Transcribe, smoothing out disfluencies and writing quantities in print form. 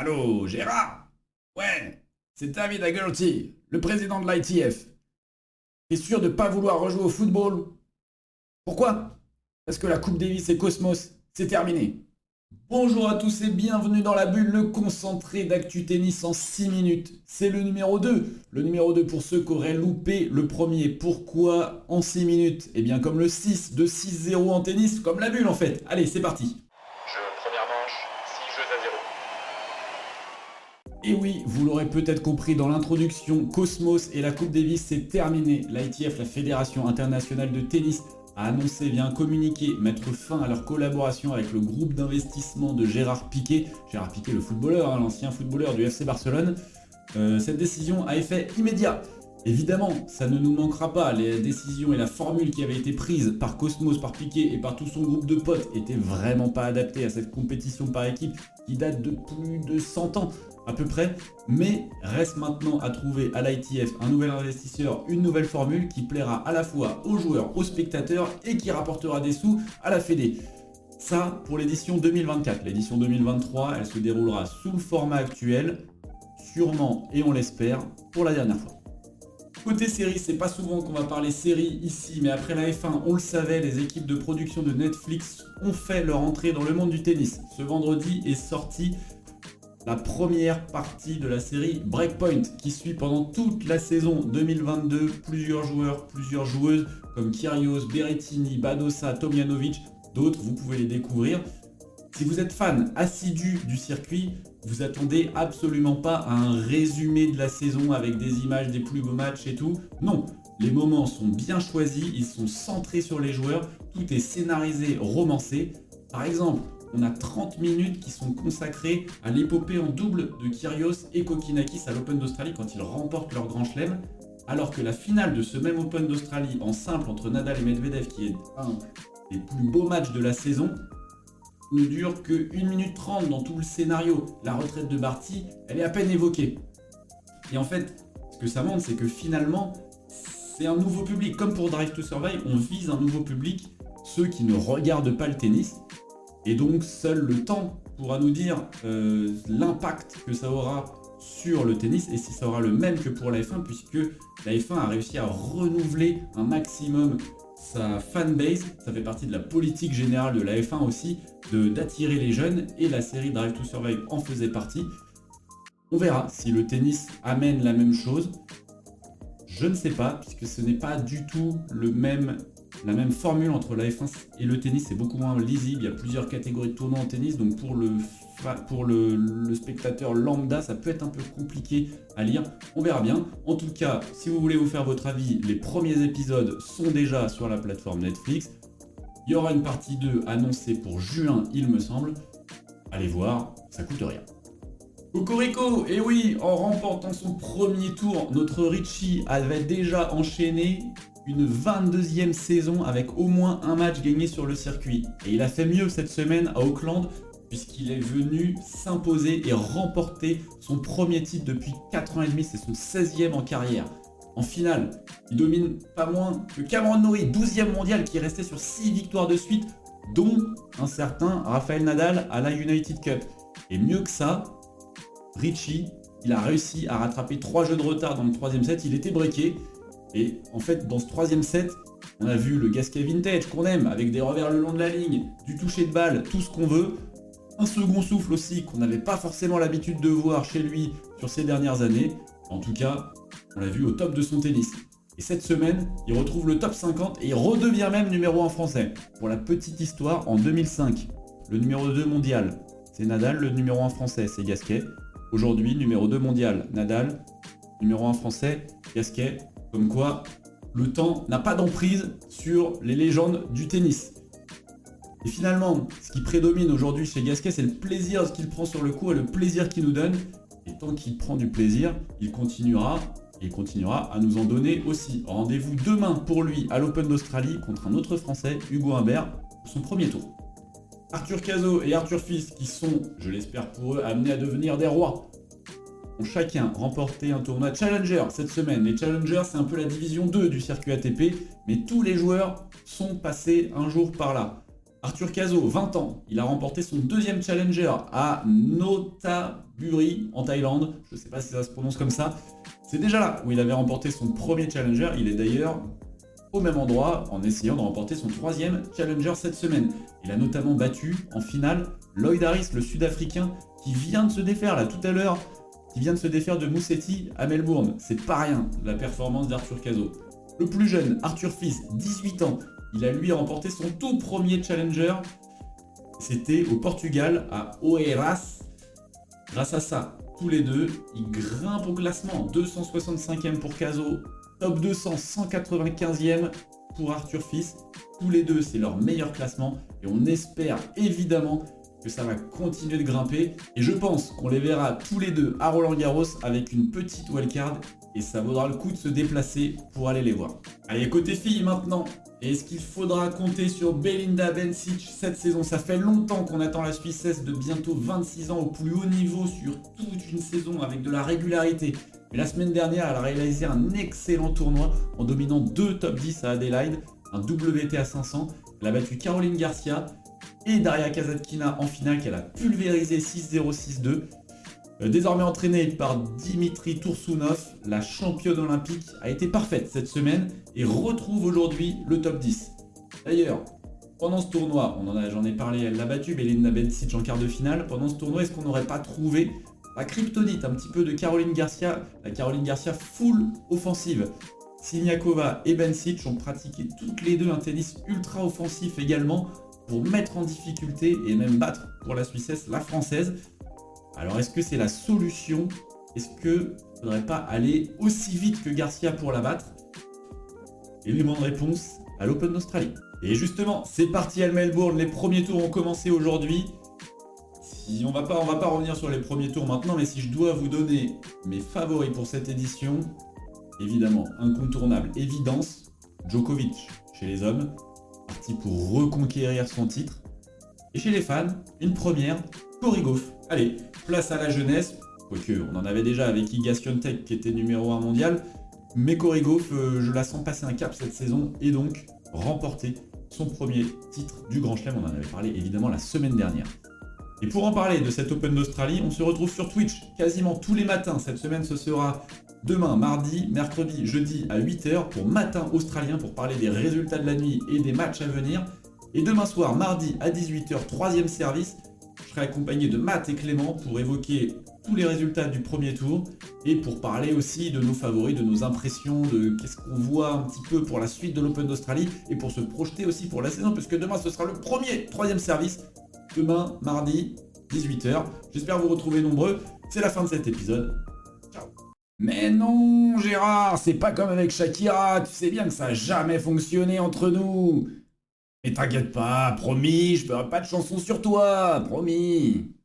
Allô, Gérard? Ouais, c'est David Agolti, le président de l'ITF. T'es sûr de pas vouloir rejouer au football? Pourquoi? Parce que la Coupe Davis et Cosmos, c'est terminé. Bonjour à tous et bienvenue dans la bulle, le concentré d'actu tennis en 6 minutes. C'est le numéro 2. Le numéro 2 pour ceux qui auraient loupé le premier. Pourquoi en 6 minutes? Eh bien comme le 6 de 6-0 en tennis, comme la bulle en fait. Allez, c'est parti. Première manche, 6 jeux à 0. Et oui, vous l'aurez peut-être compris dans l'introduction, Cosmos et la Coupe Davis, c'est terminé. L'ITF, la Fédération internationale de tennis, a annoncé via un communiqué mettre fin à leur collaboration avec le groupe d'investissement de Gérard Piqué. Gérard Piqué, le footballeur, l'ancien footballeur du FC Barcelone. Cette décision a effet immédiat. Évidemment, ça ne nous manquera pas. Les décisions et la formule qui avait été prise par Cosmos, par Piqué et par tout son groupe de potes étaient vraiment pas adaptées à cette compétition par équipe qui date de plus de 100 ans à peu près, mais reste maintenant à trouver à l'ITF un nouvel investisseur, une nouvelle formule qui plaira à la fois aux joueurs, aux spectateurs et qui rapportera des sous à la Fédé. Ça pour l'édition 2024. L'édition 2023, elle se déroulera sous le format actuel, sûrement et on l'espère, pour la dernière fois. Côté série, c'est pas souvent qu'on va parler série ici, mais après la F1, on le savait, les équipes de production de Netflix ont fait leur entrée dans le monde du tennis. Ce vendredi est sorti la première partie de la série Breakpoint qui suit pendant toute la saison 2022 plusieurs joueurs, plusieurs joueuses comme Kyrgios, Berrettini, Badosa, Tomljanovic, d'autres, vous pouvez les découvrir. Si vous êtes fan assidu du circuit, vous attendez absolument pas à un résumé de la saison avec des images des plus beaux matchs et tout. Non, les moments sont bien choisis, ils sont centrés sur les joueurs, tout est scénarisé, romancé. Par exemple, on a 30 minutes qui sont consacrées à l'épopée en double de Kyrgios et Kokkinakis à l'Open d'Australie quand ils remportent leur grand chelem, alors que la finale de ce même Open d'Australie en simple entre Nadal et Medvedev, qui est un des plus beaux matchs de la saison, ne dure que 1 minute 30 dans tout le scénario. La retraite de Barty, elle est à peine évoquée. Et en fait, ce que ça montre, c'est que finalement, c'est un nouveau public. Comme pour Drive to Survive, on vise un nouveau public, ceux qui ne regardent pas le tennis. Et donc, seul le temps pourra nous dire l'impact que ça aura sur le tennis et si ça aura le même que pour la F1, puisque la F1 a réussi à renouveler un maximum sa fanbase. Ça fait partie de la politique générale de la F1 aussi, d'attirer les jeunes, et la série Drive to Survive en faisait partie. On verra si le tennis amène la même chose. Je ne sais pas, puisque ce n'est pas du tout la même formule entre la F1 et le tennis. C'est beaucoup moins lisible, il y a plusieurs catégories de tournois en tennis, donc pour le spectateur lambda, ça peut être un peu compliqué à lire. On verra bien. En tout cas, si vous voulez vous faire votre avis, les premiers épisodes sont déjà sur la plateforme Netflix. Il y aura une partie 2 annoncée pour juin, il me semble. Allez voir, ça coûte rien. Cocorico, et oui, en remportant son premier tour, notre Richie avait déjà enchaîné une 22e saison avec au moins un match gagné sur le circuit. Et il a fait mieux cette semaine à Auckland, puisqu'il est venu s'imposer et remporter son premier titre depuis 4 ans et demi, c'est son 16e en carrière. En finale, il domine pas moins que Cameron Norrie, 12e mondial, qui est resté sur 6 victoires de suite, dont un certain Rafael Nadal à la United Cup. Et mieux que ça, Richie, il a réussi à rattraper 3 jeux de retard dans le 3e set, il était breaké. Et en fait, dans ce 3e set, on a vu le Gasquet vintage qu'on aime, avec des revers le long de la ligne, du toucher de balle, tout ce qu'on veut. Un second souffle aussi qu'on n'avait pas forcément l'habitude de voir chez lui sur ces dernières années. En tout cas, on l'a vu au top de son tennis. Et cette semaine, il retrouve le top 50 et il redevient même numéro 1 français. Pour la petite histoire, en 2005, le numéro 2 mondial, c'est Nadal, le numéro 1 français, c'est Gasquet. Aujourd'hui, numéro 2 mondial, Nadal, numéro 1 français, Gasquet. Comme quoi, le temps n'a pas d'emprise sur les légendes du tennis. Et finalement, ce qui prédomine aujourd'hui chez Gasquet, c'est le plaisir qu'il prend sur le court et le plaisir qu'il nous donne. Et tant qu'il prend du plaisir, il continuera à nous en donner aussi. Rendez-vous demain pour lui à l'Open d'Australie contre un autre Français, Hugo Humbert, pour son premier tour. Arthur Cazot et Arthur Fils, qui sont, je l'espère pour eux, amenés à devenir des rois, ont chacun remporté un tournoi Challenger cette semaine. Les Challengers, c'est un peu la division 2 du circuit ATP, mais tous les joueurs sont passés un jour par là. Arthur Cazot, 20 ans, il a remporté son deuxième challenger à Nonthaburi en Thaïlande. Je ne sais pas si ça se prononce comme ça. C'est déjà là où il avait remporté son premier challenger. Il est d'ailleurs au même endroit en essayant de remporter son troisième challenger cette semaine. Il a notamment battu en finale Lloyd Harris, le Sud-Africain, qui vient de se défaire là tout à l'heure, qui vient de se défaire de Moussetti à Melbourne. C'est pas rien la performance d'Arthur Cazot. Le plus jeune, Arthur Fils, 18 ans, il a lui remporté son tout premier challenger. C'était au Portugal, à Oeiras. Grâce à ça, tous les deux, ils grimpent au classement. 265e pour Cazot, top 200, 195e pour Arthur Fils. Tous les deux, c'est leur meilleur classement. Et on espère évidemment que ça va continuer de grimper. Et je pense qu'on les verra tous les deux à Roland-Garros avec une petite wildcard. Et ça vaudra le coup de se déplacer pour aller les voir. Allez, côté filles maintenant. Est-ce qu'il faudra compter sur Belinda Bencic cette saison? Ça fait longtemps qu'on attend la Suissesse de bientôt 26 ans au plus haut niveau sur toute une saison avec de la régularité. Mais la semaine dernière, elle a réalisé un excellent tournoi en dominant 2 top 10 à Adelaide, un WTA 500. Elle a battu Caroline Garcia et Daria Kasatkina en finale qu'elle a pulvérisé 6-0, 6-2. Désormais entraînée par Dimitri Tursunov, la championne olympique a été parfaite cette semaine et retrouve aujourd'hui le top 10. D'ailleurs, pendant ce tournoi, j'en ai parlé, elle l'a battue, Belinda Bencic en quart de finale. Pendant ce tournoi, est-ce qu'on n'aurait pas trouvé la kryptonite un petit peu de Caroline Garcia, la Caroline Garcia full offensive? Siniakova et Bencic ont pratiqué toutes les deux un tennis ultra offensif également pour mettre en difficulté et même battre pour la Suissesse la Française. Alors est-ce que c'est la solution? Est-ce qu'il ne faudrait pas aller aussi vite que Garcia pour la battre? Élément de réponse à l'Open d'Australie. Et justement, c'est parti à Melbourne, les premiers tours ont commencé aujourd'hui. On va pas revenir sur les premiers tours maintenant, mais si je dois vous donner mes favoris pour cette édition, évidemment, incontournable, évidence, Djokovic chez les hommes, parti pour reconquérir son titre. Et chez les fans, une première, Cory Gauff. Allez, place à la jeunesse, quoique on en avait déjà avec Iga Świątek qui était numéro 1 mondial, mais Cory Gauff, je la sens passer un cap cette saison et donc remporter son premier titre du Grand Chelem. On en avait parlé évidemment la semaine dernière. Et pour en parler de cet Open d'Australie, on se retrouve sur Twitch quasiment tous les matins. Cette semaine, ce sera demain, mardi, mercredi, jeudi à 8h pour Matin Australien pour parler des résultats de la nuit et des matchs à venir. Et demain soir, mardi à 18h, troisième service, je serai accompagné de Matt et Clément pour évoquer tous les résultats du premier tour et pour parler aussi de nos favoris, de nos impressions, de qu'est-ce qu'on voit un petit peu pour la suite de l'Open d'Australie et pour se projeter aussi pour la saison, puisque demain ce sera le troisième service. Demain, mardi, 18h. J'espère vous retrouver nombreux. C'est la fin de cet épisode. Ciao. Mais non, Gérard, c'est pas comme avec Shakira. Tu sais bien que ça a jamais fonctionné entre nous. Mais t'inquiète pas, promis, je ferai pas de chanson sur toi, promis.